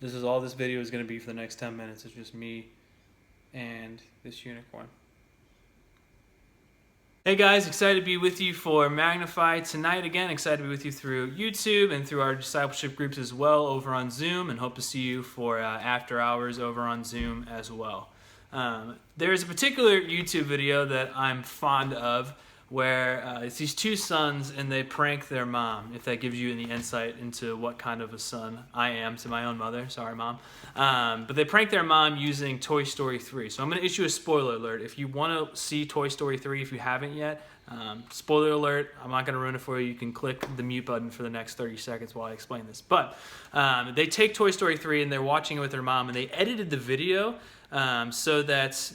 This is all this video is going to be for the next 10 minutes. It's just me and this unicorn. Hey guys, excited to be with you for Magnify tonight. Again, excited to be with you through YouTube and through our discipleship groups as well over on Zoom, and hope to see you for after hours over on Zoom as well. There's a particular YouTube video that I'm fond of where it's these two sons and they prank their mom, if that gives you any insight into what kind of a son I am to my own mother. Sorry, Mom. But they prank their mom using Toy Story 3. So I'm going to issue a spoiler alert. If you want to see Toy Story 3, if you haven't yet, spoiler alert, I'm not going to ruin it for you. You can click the mute button for the next 30 seconds while I explain this. But they take Toy Story 3 and they're watching it with their mom, and they edited the video so that,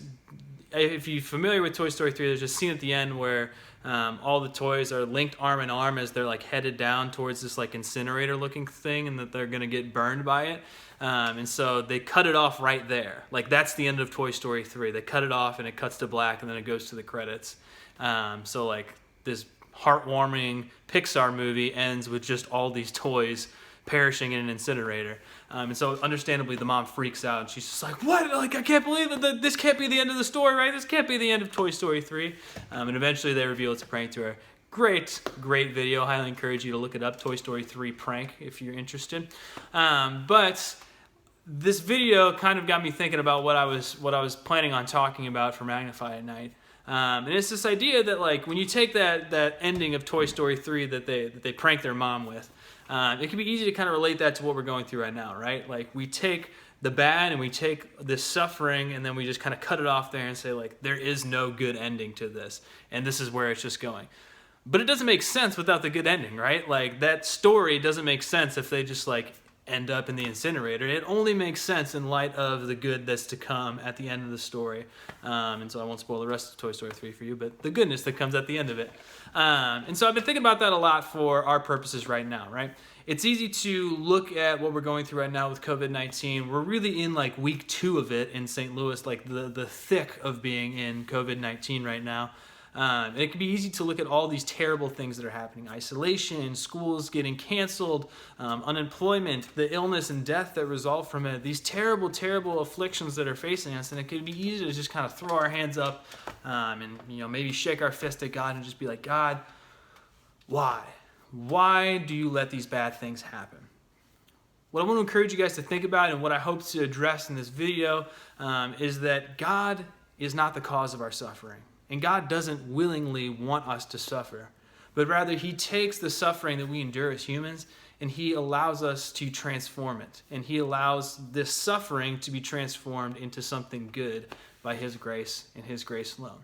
if you're familiar with Toy Story 3, there's a scene at the end where all the toys are linked arm in arm as they're like headed down towards this like incinerator looking thing, and that they're going to get burned by it. And so they cut it off right there. Like, that's the end of Toy Story 3. They cut it off and it cuts to black and then it goes to the credits. So like this heartwarming Pixar movie ends with just all these toys perishing in an incinerator. And so understandably the mom freaks out and she's just like, what? Like, I can't believe that this can't be the end of the story, right? This can't be the end of Toy Story 3. And eventually they reveal it's a prank to her. Great video. Highly encourage you to look it up, Toy Story 3 prank, if you're interested. But this video kind of got me thinking about what I was planning on talking about for Magnify at night. And it's this idea that, like, when you take that ending of Toy Story 3 that they prank their mom with, it can be easy to kind of relate that to what we're going through right now, right? Like, we take the bad and we take this suffering and then we just kind of cut it off there and say, like, there is no good ending to this, and this is where it's just going. But it doesn't make sense without the good ending, right? Like, that story doesn't make sense if they just, like, end up in the incinerator. It only makes sense in light of the good that's to come at the end of the story. And so I won't spoil the rest of Toy Story 3 for you, but the goodness that comes at the end of it. And so I've been thinking about that a lot for our purposes right now, right? It's easy to look at what we're going through right now with COVID-19. We're really in like week 2 of it in St. Louis, like the thick of being in COVID-19 right now. And it can be easy to look at all these terrible things that are happening. Isolation, schools getting canceled, unemployment, the illness and death that result from it, these terrible, terrible afflictions that are facing us. And it can be easy to just kind of throw our hands up and maybe shake our fist at God and just be like, God, why? Why do you let these bad things happen? What I want to encourage you guys to think about, and what I hope to address in this video, is that God is not the cause of our suffering. And God doesn't willingly want us to suffer, but rather He takes the suffering that we endure as humans and He allows us to transform it. And He allows this suffering to be transformed into something good by His grace and His grace alone.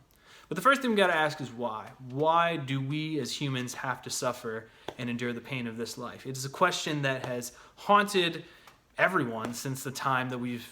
But the first thing we've got to ask is why? Why do we as humans have to suffer and endure the pain of this life? It is a question that has haunted everyone since the time that we've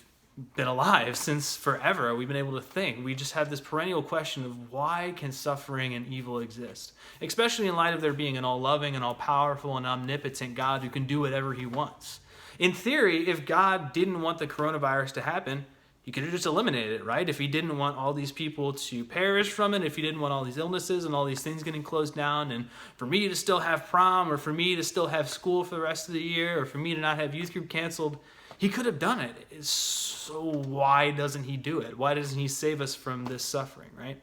been alive, since forever we've been able to think. We just have this perennial question of why can suffering and evil exist, especially in light of there being an all-loving and all-powerful and omnipotent God who can do whatever He wants. In theory, if God didn't want the coronavirus to happen, He could have just eliminated it, right? If He didn't want all these people to perish from it, if He didn't want all these illnesses and all these things getting closed down, and for me to still have prom, or for me to still have school for the rest of the year, or for me to not have youth group canceled, He could have done it. So why doesn't He do it? Why doesn't He save us from this suffering, right?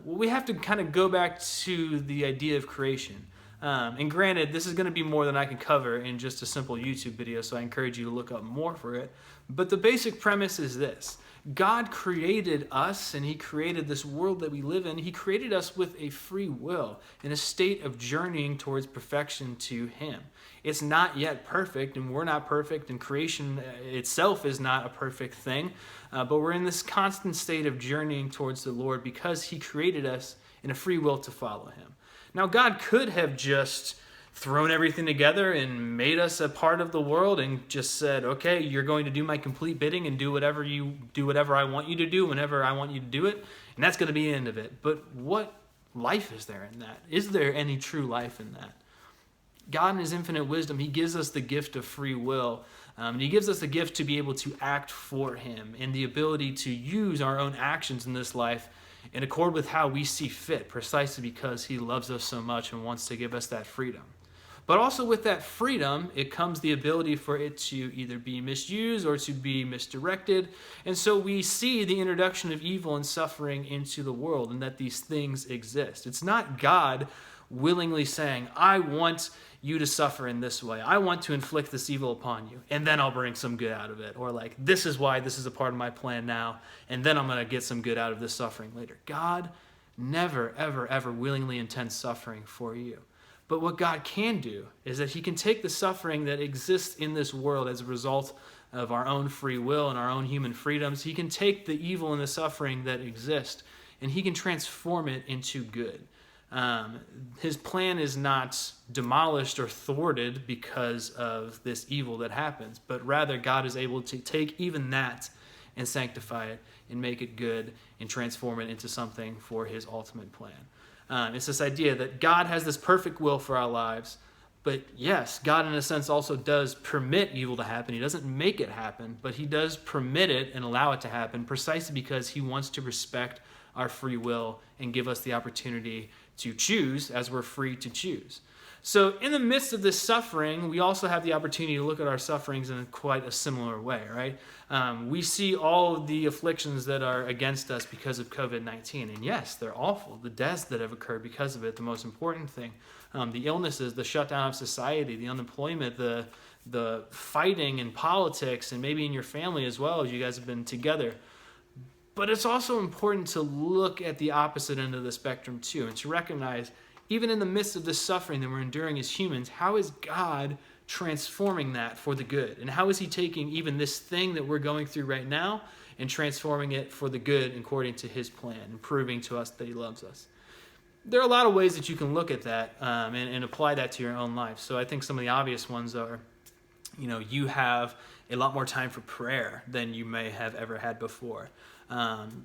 We have to kind of go back to the idea of creation. And granted, this is going to be more than I can cover in just a simple YouTube video, so I encourage you to look up more for it. But the basic premise is this. God created us, and He created this world that we live in. He created us with a free will, in a state of journeying towards perfection to Him. It's not yet perfect, and we're not perfect, and creation itself is not a perfect thing. But we're in this constant state of journeying towards the Lord because He created us in a free will to follow Him. Now, God could have just thrown everything together and made us a part of the world and just said, okay, you're going to do my complete bidding and do whatever I want you to do whenever I want you to do it, and that's going to be the end of it. But what life is there in that? Is there any true life in that? God in His infinite wisdom, He gives us the gift of free will. And He gives us the gift to be able to act for Him and the ability to use our own actions in this life in accord with how we see fit, precisely because He loves us so much and wants to give us that freedom. But also with that freedom, it comes the ability for it to either be misused or to be misdirected. And so we see the introduction of evil and suffering into the world, and that these things exist. It's not God willingly saying, I want you to suffer in this way. I want to inflict this evil upon you, and then I'll bring some good out of it. Or like, this is why this is a part of my plan now, and then I'm going to get some good out of this suffering later. God never, ever, ever willingly intends suffering for you. But what God can do is that he can take the suffering that exists in this world as a result of our own free will and our own human freedoms. He can take the evil and the suffering that exist, and he can transform it into good. His plan is not demolished or thwarted because of this evil that happens, but rather God is able to take even that and sanctify it and make it good and transform it into something for his ultimate plan. It's this idea that God has this perfect will for our lives, but yes, God in a sense also does permit evil to happen. He doesn't make it happen, but he does permit it and allow it to happen precisely because he wants to respect our free will and give us the opportunity to choose as we're free to choose. So in the midst of this suffering, we also have the opportunity to look at our sufferings in quite a similar way, right? We see all of the afflictions that are against us because of COVID-19. And yes, they're awful. The deaths that have occurred because of it, the most important thing. The illnesses, the shutdown of society, the unemployment, the fighting in politics, and maybe in your family as well, as you guys have been together. But it's also important to look at the opposite end of the spectrum too, and to recognize, even in the midst of this suffering that we're enduring as humans, how is God transforming that for the good? And how is he taking even this thing that we're going through right now and transforming it for the good according to his plan and proving to us that he loves us? There are a lot of ways that you can look at that and apply that to your own life. So I think some of the obvious ones are, you have a lot more time for prayer than you may have ever had before.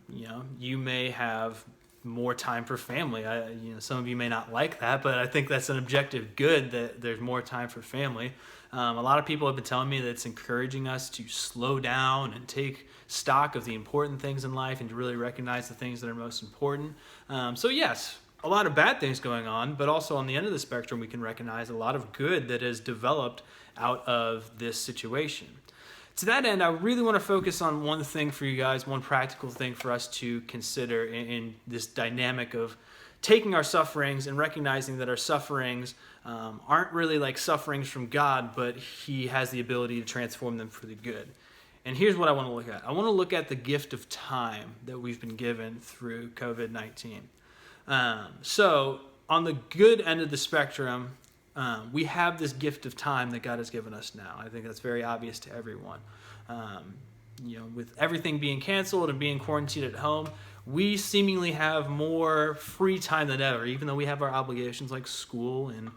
You may have more time for family. Some of you may not like that, but I think that's an objective good that there's more time for family. A lot of people have been telling me that it's encouraging us to slow down and take stock of the important things in life and to really recognize the things that are most important. So yes, a lot of bad things going on, but also on the end of the spectrum, we can recognize a lot of good that has developed out of this situation. To that end, I really want to focus on one thing for you guys, one practical thing for us to consider in this dynamic of taking our sufferings and recognizing that our sufferings aren't really like sufferings from God, but he has the ability to transform them for the good. And here's what I want to look at. I want to look at the gift of time that we've been given through COVID-19. So on the good end of the spectrum, we have this gift of time that God has given us now. I think that's very obvious to everyone. With everything being canceled and being quarantined at home, we seemingly have more free time than ever. Even though we have our obligations like school and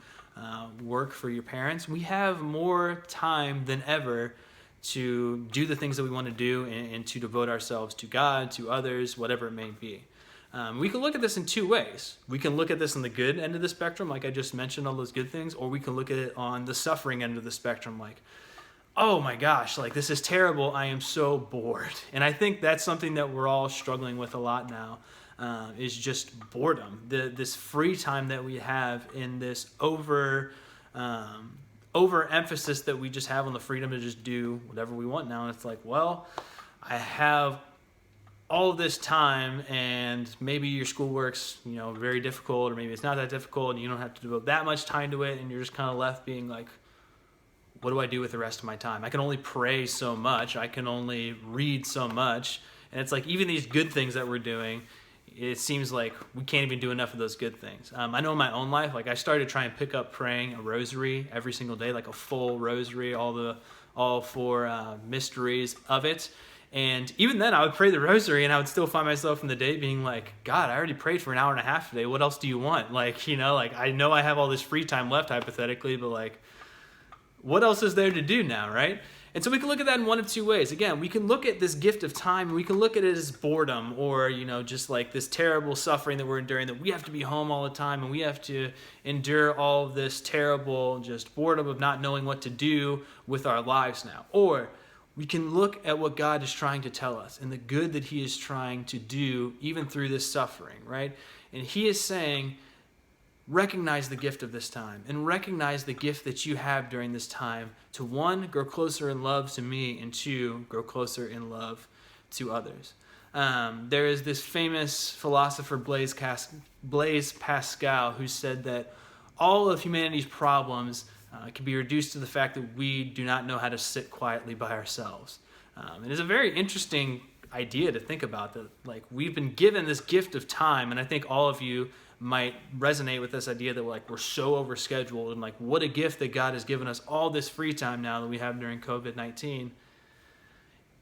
work for your parents, we have more time than ever to do the things that we want to do and to devote ourselves to God, to others, whatever it may be. We can look at this in two ways. We can look at this on the good end of the spectrum, like I just mentioned, all those good things, or we can look at it on the suffering end of the spectrum, like, oh my gosh, like this is terrible, I am so bored. And I think that's something that we're all struggling with a lot now, is just boredom. This free time that we have in this overemphasis that we just have on the freedom to just do whatever we want now. And it's like, well, I have all of this time, and maybe your schoolwork's very difficult, or maybe it's not that difficult and you don't have to devote that much time to it, and you're just kind of left being like, what do I do with the rest of my time? I can only pray so much, I can only read so much. And it's like, even these good things that we're doing, it seems like we can't even do enough of those good things. I know in my own life, like I started trying to pick up praying a rosary every single day, like a full rosary, all four mysteries of it. And even then, I would pray the rosary, and I would still find myself in the day being like, God, I already prayed for an hour and a half today. What else do you want? Like, I know I have all this free time left, hypothetically, but like, what else is there to do now, right? And so we can look at that in one of two ways. Again, we can look at this gift of time, and we can look at it as boredom, or, just like this terrible suffering that we're enduring, that we have to be home all the time, and we have to endure all of this terrible just boredom of not knowing what to do with our lives now. Or we can look at what God is trying to tell us and the good that he is trying to do even through this suffering, right? And he is saying, recognize the gift of this time and recognize the gift that you have during this time to, one, grow closer in love to me, and two, grow closer in love to others. There is this famous philosopher, Blaise Pascal, who said that all of humanity's problems can be reduced to the fact that we do not know how to sit quietly by ourselves. It is a very interesting idea to think about, that like we've been given this gift of time, and I think all of you might resonate with this idea that we're so overscheduled, and like what a gift that God has given us all this free time now that we have during COVID-19.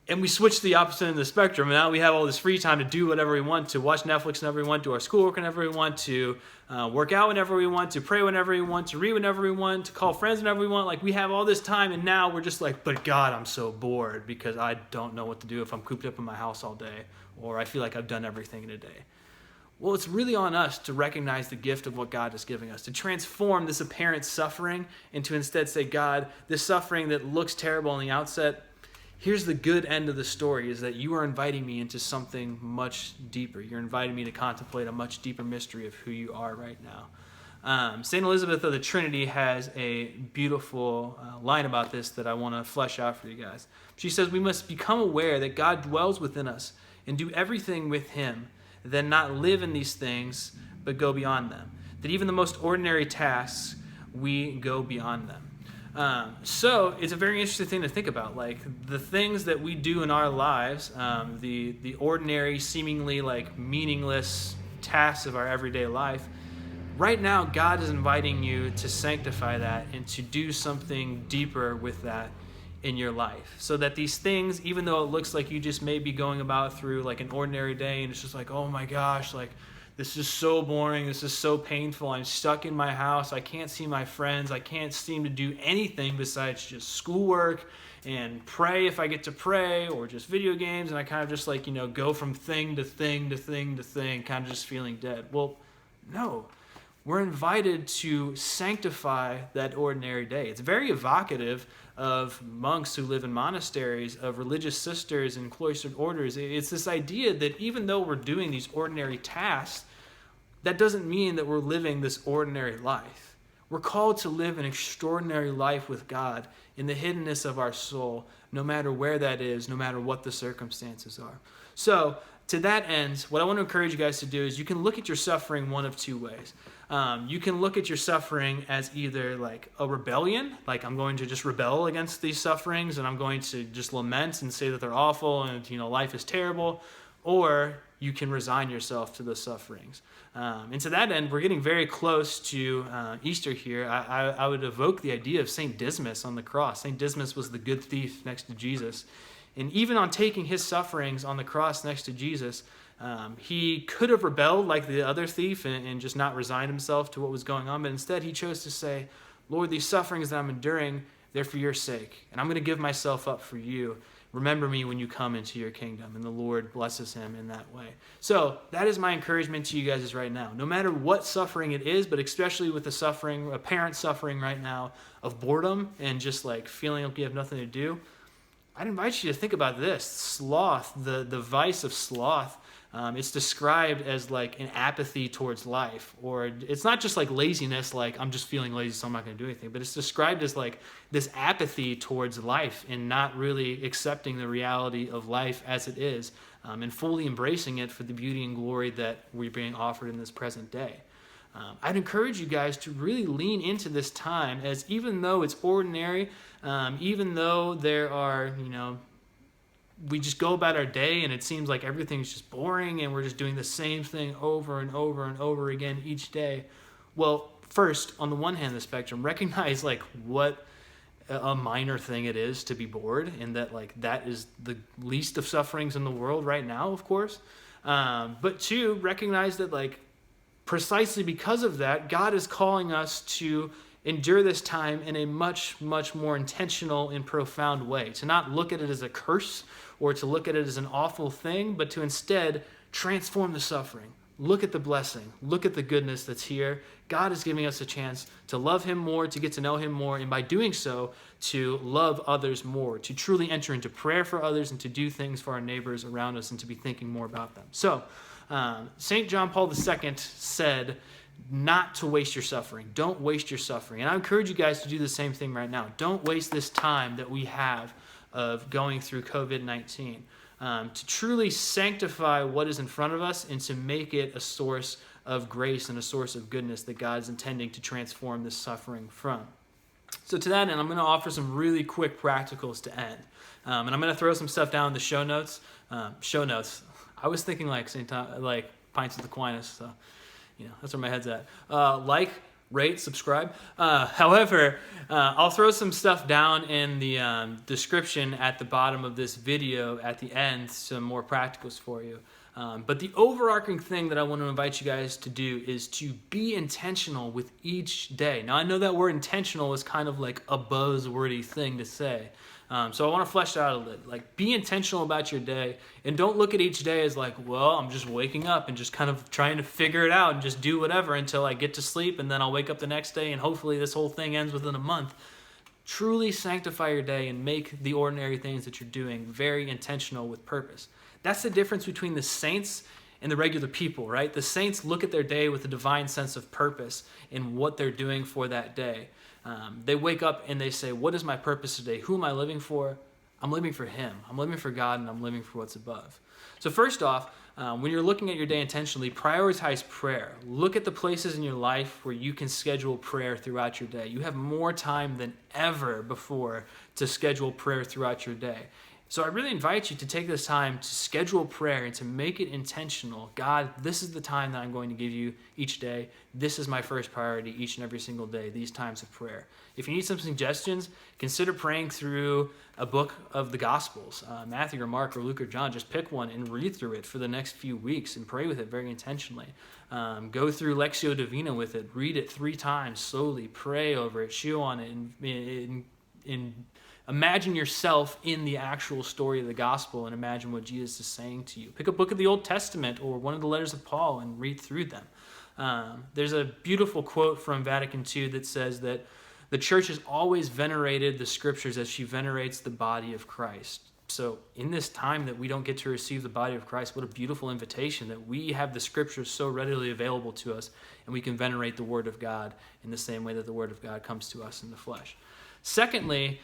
And we switch to the opposite end of the spectrum, and now we have all this free time to do whatever we want, to watch Netflix whenever we want, do our schoolwork whenever we want, to work out whenever we want, to pray whenever we want, to read whenever we want, to call friends whenever we want. Like, we have all this time, and now we're just like, but God, I'm so bored because I don't know what to do if I'm cooped up in my house all day, or I feel like I've done everything in a day. Well, it's really on us to recognize the gift of what God is giving us, to transform this apparent suffering and to instead say, God, this suffering that looks terrible on the outset, here's the good end of the story, is that you are inviting me into something much deeper. You're inviting me to contemplate a much deeper mystery of who you are right now. St. Elizabeth of the Trinity has a beautiful line about this that I want to flesh out for you guys. She says, we must become aware that God dwells within us and do everything with him, then not live in these things, but go beyond them. That even the most ordinary tasks, we go beyond them. So it's a very interesting thing to think about, like the things that we do in our lives, the ordinary, seemingly like meaningless tasks of our everyday life. Right now, God is inviting you to sanctify that and to do something deeper with that in your life, so that these things, even though it looks like you just may be going about through like an ordinary day and it's just like, oh my gosh, like this is so boring, this is so painful, I'm stuck in my house, I can't see my friends, I can't seem to do anything besides just schoolwork and pray if I get to pray, or just video games, and I kind of just like, go from thing to thing to thing to thing, kind of just feeling dead. Well, no. We're invited to sanctify that ordinary day. It's very evocative of monks who live in monasteries, of religious sisters and cloistered orders. It's this idea that even though we're doing these ordinary tasks, that doesn't mean that we're living this ordinary life. We're called to live an extraordinary life with God in the hiddenness of our soul, no matter where that is, no matter what the circumstances are. So, to that end, what I want to encourage you guys to do is you can look at your suffering one of two ways. You can look at your suffering as either like a rebellion, like I'm going to just rebel against these sufferings and I'm going to just lament and say that they're awful and life is terrible, or you can resign yourself to the sufferings. And to that end, we're getting very close to Easter here. I would evoke the idea of St. Dismas on the cross. St. Dismas was the good thief next to Jesus. And even on taking his sufferings on the cross next to Jesus, he could have rebelled like the other thief and just not resigned himself to what was going on. But instead, he chose to say, Lord, these sufferings that I'm enduring, they're for your sake. And I'm going to give myself up for you. Remember me when you come into your kingdom. And the Lord blesses him in that way. So that is my encouragement to you guys right now. No matter what suffering it is, but especially with the suffering, apparent suffering right now of boredom and just like feeling like you have nothing to do, I'd invite you to think about this. Sloth, the vice of sloth, it's described as like an apathy towards life. Or it's not just like laziness, like I'm just feeling lazy so I'm not going to do anything. But it's described as like this apathy towards life and not really accepting the reality of life as it is, and fully embracing it for the beauty and glory that we're being offered in this present day. I'd encourage you guys to really lean into this time, as even though it's ordinary, even though there are, we just go about our day and it seems like everything's just boring and we're just doing the same thing over and over and over again each day. Well, first, on the one hand of the spectrum, recognize like what a minor thing it is to be bored, and that like that is the least of sufferings in the world right now, of course. But two, recognize that like precisely because of that, God is calling us to endure this time in a much, much more intentional and profound way. To not look at it as a curse or to look at it as an awful thing, but to instead transform the suffering. Look at the blessing. Look at the goodness that's here. God is giving us a chance to love him more, to get to know him more, and by doing so, to love others more, to truly enter into prayer for others and to do things for our neighbors around us and to be thinking more about them. So, St. John Paul II said not to waste your suffering. Don't waste your suffering. And I encourage you guys to do the same thing right now. Don't waste this time that we have of going through COVID-19 to truly sanctify what is in front of us and to make it a source of grace and a source of goodness that God is intending to transform this suffering from. So to that end, I'm going to offer some really quick practicals to end. And I'm going to throw some stuff down in the show notes. I was thinking like St. like Pints of Aquinas, so that's where my head's at. Like, rate, subscribe. However, I'll throw some stuff down in the description at the bottom of this video at the end, some more practicals for you. But the overarching thing that I want to invite you guys to do is to be intentional with each day. Now, I know that word intentional is kind of like a buzzwordy thing to say. So I want to flesh that out a little. Like, be intentional about your day, and don't look at each day as like, well, I'm just waking up and just kind of trying to figure it out and just do whatever until I get to sleep, and then I'll wake up the next day and hopefully this whole thing ends within a month. Truly sanctify your day and make the ordinary things that you're doing very intentional with purpose. That's the difference between the saints and the regular people, right? The saints look at their day with a divine sense of purpose in what they're doing for that day. They wake up and they say, what is my purpose today? Who am I living for? I'm living for Him. I'm living for God, and I'm living for what's above. So first off, when you're looking at your day intentionally, prioritize prayer. Look at the places in your life where you can schedule prayer throughout your day. You have more time than ever before to schedule prayer throughout your day. So I really invite you to take this time to schedule prayer and to make it intentional. God, this is the time that I'm going to give you each day. This is my first priority each and every single day, these times of prayer. If you need some suggestions, consider praying through a book of the Gospels, Matthew or Mark or Luke or John. Just pick one and read through it for the next few weeks and pray with it very intentionally. Go through Lectio Divina with it. Read it 3 times slowly. Pray over it. Chew on it and imagine yourself in the actual story of the gospel and imagine what Jesus is saying to you. Pick a book of the Old Testament or one of the letters of Paul and read through them. There's a beautiful quote from Vatican II that says that the church has always venerated the scriptures as she venerates the body of Christ. So in this time that we don't get to receive the body of Christ, what a beautiful invitation that we have the scriptures so readily available to us, and we can venerate the Word of God in the same way that the Word of God comes to us in the flesh. Secondly,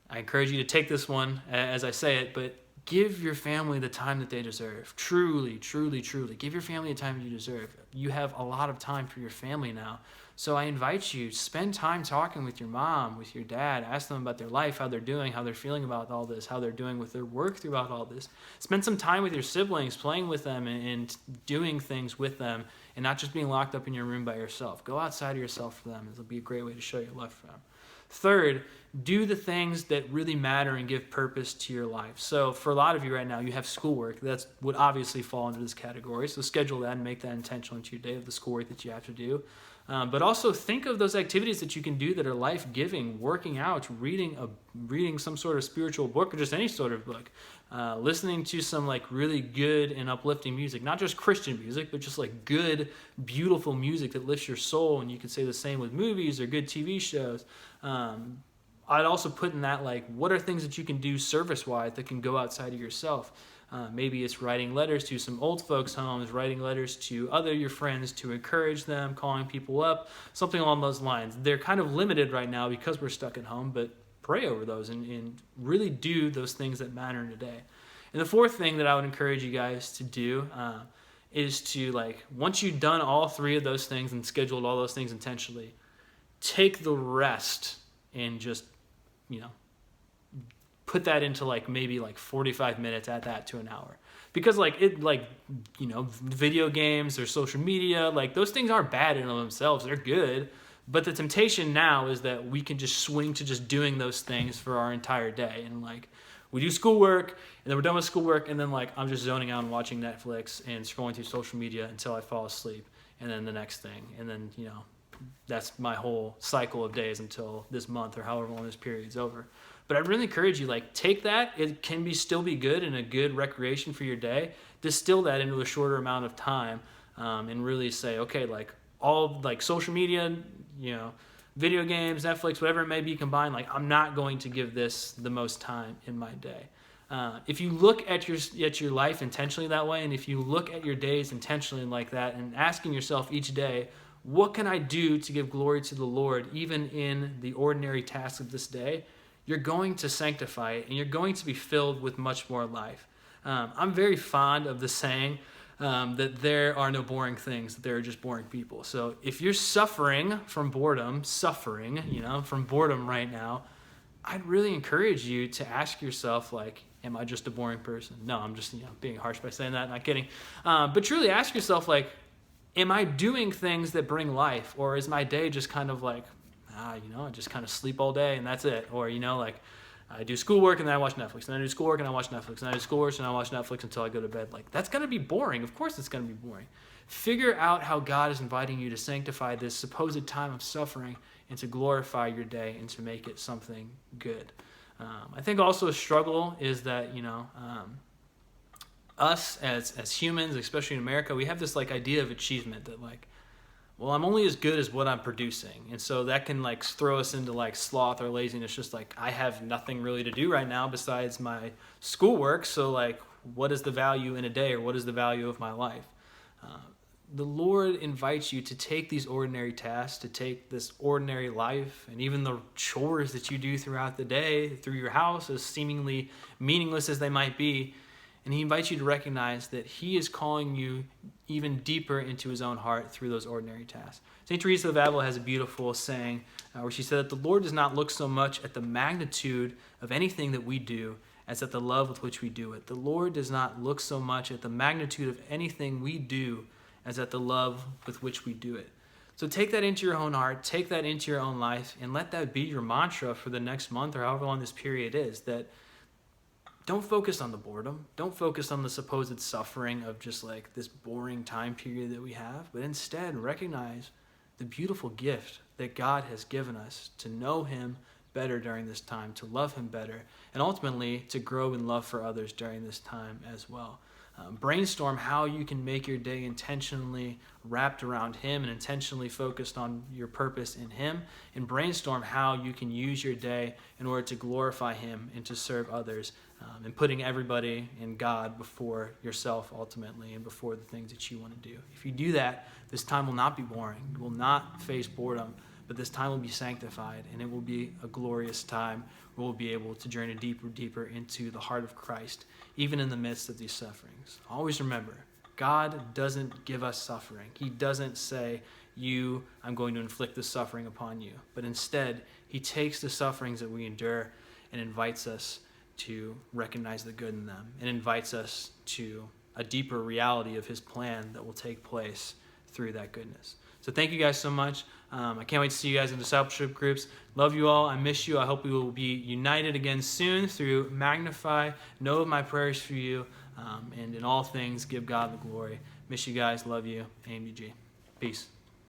I encourage you to take this one as I say it, but give your family the time that they deserve. Truly, truly, truly. Give your family the time you deserve. You have a lot of time for your family now. So I invite you, spend time talking with your mom, with your dad. Ask them about their life, how they're doing, how they're feeling about all this, how they're doing with their work throughout all this. Spend some time with your siblings, playing with them and doing things with them, and not just being locked up in your room by yourself. Go outside of yourself for them. It'll be a great way to show your love for them. Third, do the things that really matter and give purpose to your life. So for a lot of you right now, you have schoolwork. That would obviously fall into this category. So schedule that and make that intentional into your day of the schoolwork that you have to do. But also think of those activities that you can do that are life-giving, working out, reading some sort of spiritual book or just any sort of book, listening to some like really good and uplifting music, not just Christian music, but just like good, beautiful music that lifts your soul. And you can say the same with movies or good TV shows. I'd also put in that, like, what are things that you can do service-wise that can go outside of yourself? Maybe it's writing letters to some old folks' homes, writing letters to your friends to encourage them, calling people up, something along those lines. They're kind of limited right now because we're stuck at home, but pray over those and really do those things that matter in a day. And the fourth thing that I would encourage you guys to do is to, like, once you've done all 3 of those things and scheduled all those things intentionally, take the rest and just, put that into maybe 45 minutes, add that to an hour. Because video games or social media, those things aren't bad in and of themselves. They're good. But the temptation now is that we can just swing to just doing those things for our entire day. And we do schoolwork, and then we're done with schoolwork, and then I'm just zoning out and watching Netflix and scrolling through social media until I fall asleep. And then the next thing. And then, that's my whole cycle of days until this month or however long this period's over. But I really encourage you, take that. It can still be good and a good recreation for your day. Distill that into a shorter amount of time and really say, okay, all social media, video games, Netflix, whatever it may be combined, I'm not going to give this the most time in my day. If you look at your life intentionally that way, and if you look at your days intentionally like that, and asking yourself each day, what can I do to give glory to the Lord, even in the ordinary tasks of this day? You're going to sanctify it, and you're going to be filled with much more life. I'm very fond of the saying that there are no boring things, that there are just boring people. So if you're suffering from boredom, from boredom right now, I'd really encourage you to ask yourself, like, am I just a boring person? No, I'm just being harsh by saying that, not kidding. But truly ask yourself, like, am I doing things that bring life? Or is my day just kind of like, I just kind of sleep all day and that's it? Or, like I do schoolwork and then I watch Netflix, and then I do schoolwork and I watch Netflix, and I do schoolwork and I watch Netflix until I go to bed. Like, that's going to be boring. Of course it's going to be boring. Figure out how God is inviting you to sanctify this supposed time of suffering and to glorify your day and to make it something good. I think also a struggle is that, us as humans, especially in America, we have this like idea of achievement that like, well, I'm only as good as what I'm producing. And so that can like throw us into like sloth or laziness. Just like, I have nothing really to do right now besides my schoolwork. So like, what is the value in a day, or what is the value of my life? The Lord invites you to take these ordinary tasks, to take this ordinary life, and even the chores that you do throughout the day, through your house, as seemingly meaningless as they might be. And he invites you to recognize that he is calling you even deeper into his own heart through those ordinary tasks. St. Teresa of Avila has a beautiful saying where she said that the Lord does not look so much at the magnitude of anything that we do as at the love with which we do it. The Lord does not look so much at the magnitude of anything we do as at the love with which we do it. So take that into your own heart, take that into your own life, and let that be your mantra for the next month or however long this period is, that don't focus on the boredom. Don't focus on the supposed suffering of just like this boring time period that we have, but instead recognize the beautiful gift that God has given us to know him better during this time, to love him better, and ultimately to grow in love for others during this time as well. Brainstorm how you can make your day intentionally wrapped around him and intentionally focused on your purpose in him, and brainstorm how you can use your day in order to glorify him and to serve others, and putting everybody and God before yourself ultimately and before the things that you want to do. If you do that, this time will not be boring. You will not face boredom, but this time will be sanctified, and it will be a glorious time where we'll be able to journey deeper into the heart of Christ, even in the midst of these sufferings. Always remember, God doesn't give us suffering. He doesn't say, I'm going to inflict this suffering upon you. But instead, he takes the sufferings that we endure and invites us to recognize the good in them, and invites us to a deeper reality of his plan that will take place through that goodness. So thank you guys so much. I can't wait to see you guys in discipleship groups. Love you all. I miss you. I hope we will be united again soon through Magnify. Know of my prayers for you. And in all things, give God the glory. Miss you guys. Love you. AMUG. Peace.